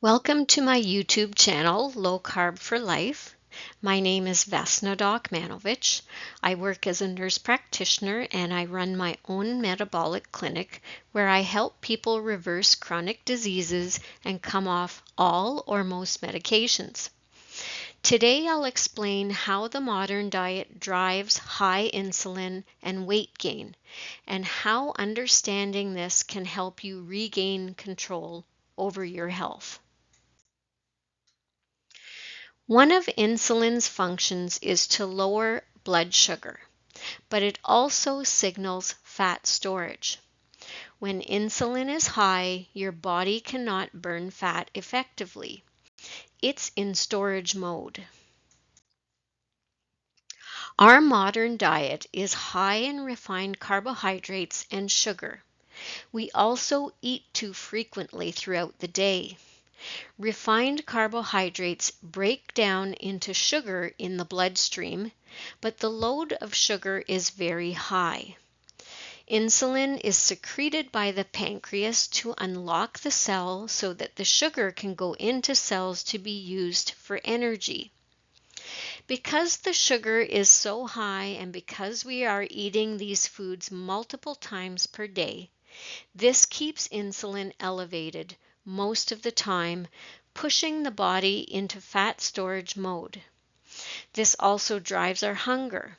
Welcome to my YouTube channel, Low Carb for Life. My name is Vesna Dokmanovich. I work as a nurse practitioner and I run my own metabolic clinic where I help people reverse chronic diseases and come off all or most medications. Today I'll explain how the modern diet drives high insulin and weight gain, and how understanding this can help you regain control over your health. One of insulin's functions is to lower blood sugar, but it also signals fat storage. When insulin is high, your body cannot burn fat effectively. It's in storage mode. Our modern diet is high in refined carbohydrates and sugar. We also eat too frequently throughout the day. Refined carbohydrates break down into sugar in the bloodstream, but the load of sugar is very high. Insulin is secreted by the pancreas to unlock the cell so that the sugar can go into cells to be used for energy. Because the sugar is so high and because we are eating these foods multiple times per day, this keeps insulin elevated most of the time, pushing the body into fat storage mode. This also drives our hunger.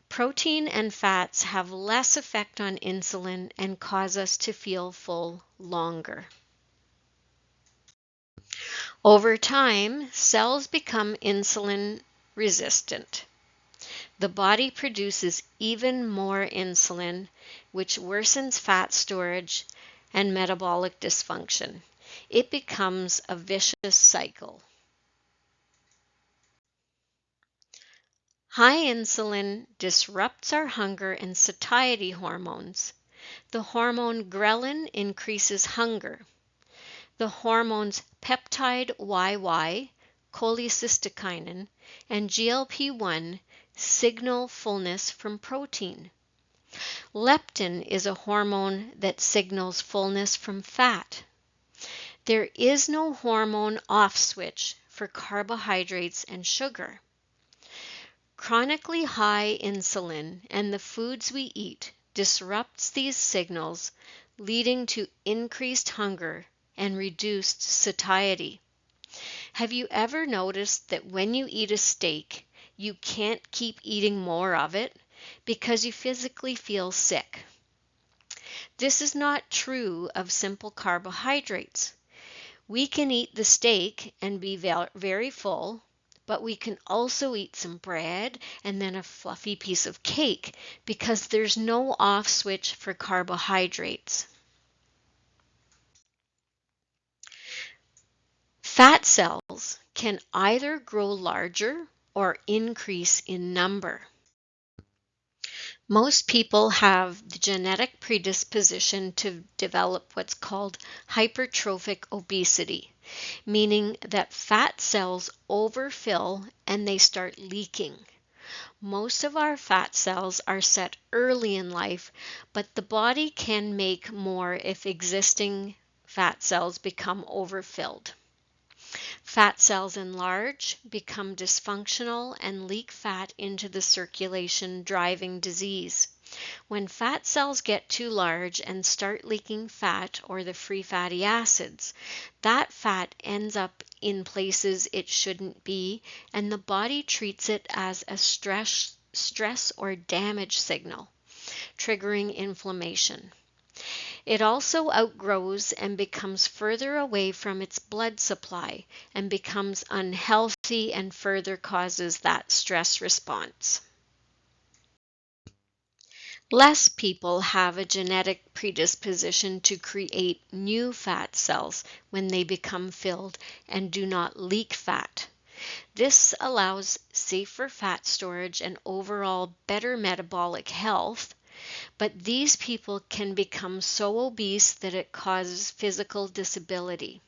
Protein and fats have less effect on insulin and cause us to feel full longer. Over time, cells become insulin resistant. The body produces even more insulin, which worsens fat storage and metabolic dysfunction. It becomes a vicious cycle. High insulin disrupts our hunger and satiety hormones. The hormone ghrelin increases hunger. The hormones peptide YY, cholecystokinin, and GLP-1 signal fullness from protein. Leptin is a hormone that signals fullness from fat. There is no hormone off switch for carbohydrates and sugar. Chronically high insulin and the foods we eat disrupts these signals, leading to increased hunger and reduced satiety. Have you ever noticed that when you eat a steak, you can't keep eating more of it because you physically feel sick? This is not true of simple carbohydrates. We can eat the steak and be very full, but we can also eat some bread and then a fluffy piece of cake because there's no off switch for carbohydrates. Fat cells can either grow larger or increase in number. Most people have the genetic predisposition to develop what's called hypertrophic obesity, meaning that fat cells overfill and they start leaking. Most of our fat cells are set early in life, but the body can make more if existing fat cells become overfilled. Fat cells enlarge, become dysfunctional, and leak fat into the circulation, driving disease. When fat cells get too large and start leaking fat or the free fatty acids, that fat ends up in places it shouldn't be, and the body treats it as a stress or damage signal, triggering inflammation. It also outgrows and becomes further away from its blood supply and becomes unhealthy and further causes that stress response. Less people have a genetic predisposition to create new fat cells when they become filled and do not leak fat. This allows safer fat storage and overall better metabolic health. But these people can become so obese that it causes physical disability.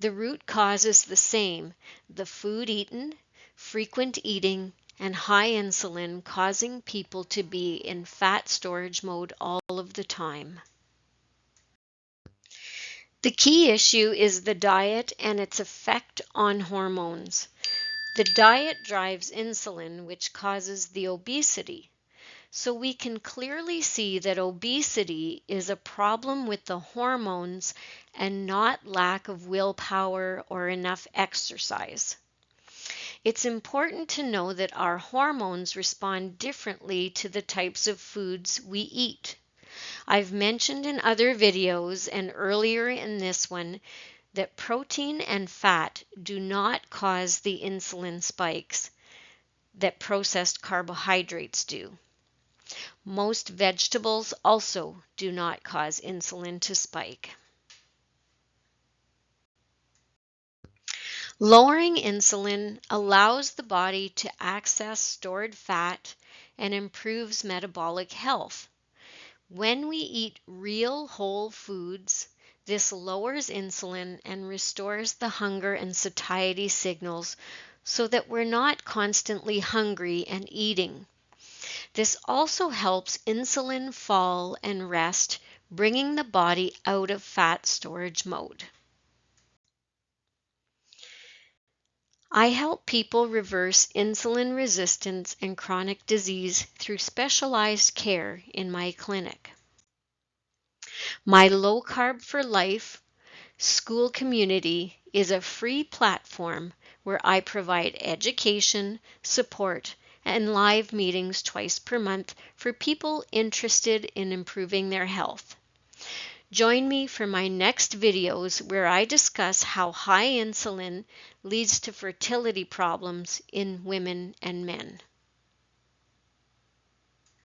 The root cause is the same: the food eaten, frequent eating, and high insulin causing people to be in fat storage mode all of the time. The key issue is the diet and its effect on hormones. The diet drives insulin, which causes the obesity. So we can clearly see that obesity is a problem with the hormones and not lack of willpower or enough exercise. It's important to know that our hormones respond differently to the types of foods we eat. I've mentioned in other videos and earlier in this one that protein and fat do not cause the insulin spikes that processed carbohydrates do. Most vegetables also do not cause insulin to spike. Lowering insulin allows the body to access stored fat and improves metabolic health. When we eat real whole foods, this lowers insulin and restores the hunger and satiety signals so that we're not constantly hungry and eating. This also helps insulin fall and rest, bringing the body out of fat storage mode. I help people reverse insulin resistance and chronic disease through specialized care in my clinic. My Low Carb for Life school community is a free platform where I provide education, support, and live meetings twice per month for people interested in improving their health. Join me for my next videos where I discuss how high insulin leads to fertility problems in women and men.